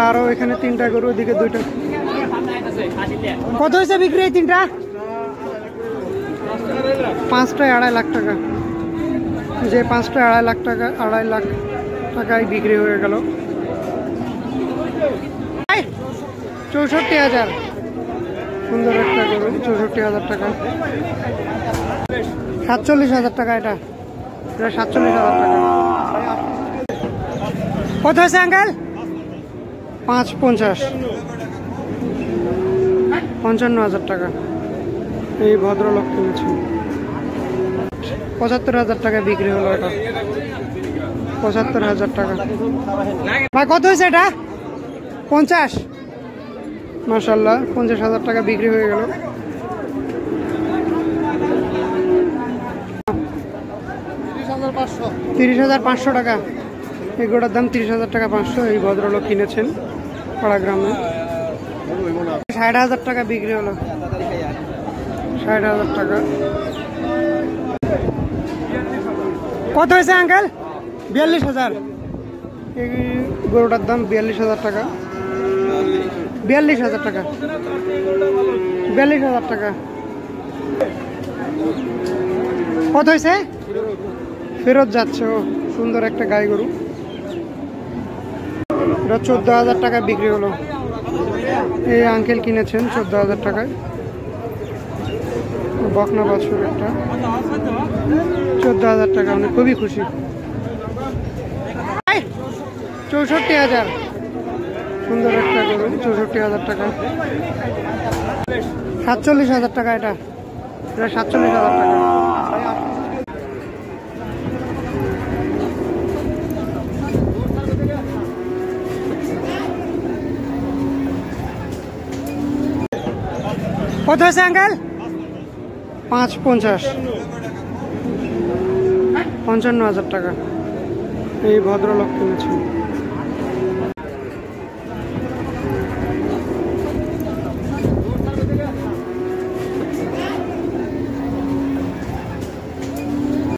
আরো এখানে তিনটা গরু, ওদিকে দুইটা। কত হয়েছে বিক্রি এই তিনটা? 5টায় 2.5 লাখ টাকা। যে 5টায় 2.5 লাখ টাকা, 2.5 লাখ টাকায় বিক্রি হয়ে গেল। 64,000, সুন্দর একটা গরু, 64,000 টাকা। 47,000 টাকা এটা, 47,000 টাকা। কত হয়েছে আঙ্কেল? 5.50, 55,000 টাকা। এই ভদ্রলোক কিনেছে। 75,000 টাকায় বিক্রি হলো এটা, 75,000 টাকা। ভাই কত হয়েছে এটা? 50, মাশাআল্লাহ 50,000 টাকা বিক্রি হয়ে গেল। 30,500 টাকা। এই গোটার দাম 30,000 টাকা 500। এই ভদ্রলোক কিনেছেন পাড়া গ্রামে। 60,000 টাকা বিক্রি হলো, 60,000 টাকা। কত হয়েছে আঙ্কেল? 42,000। এই গরুটার দাম 42,000 টাকা, 42,000 টাকা, 42,000 টাকা। কত হয়েছে? ফেরত যাচ্ছে। ও সুন্দর একটা গাই গরু, এটা 14,000 টাকা বিক্রি হলো। এই আঙ্কেল কিনেছেন 14,000 টাকায়। বকনা বাছুর একটা, 14,000 টাকা। আমি খুবই খুশি। 64,000, সুন্দর একটা গরু, 64,000 টাকা। 47,000 টাকা এটা, 47,000 টাকা। কত হয়েছে আঙ্কেল? 5.50, 55,000 টাকা। এই ভদ্রলোক কিনেছে।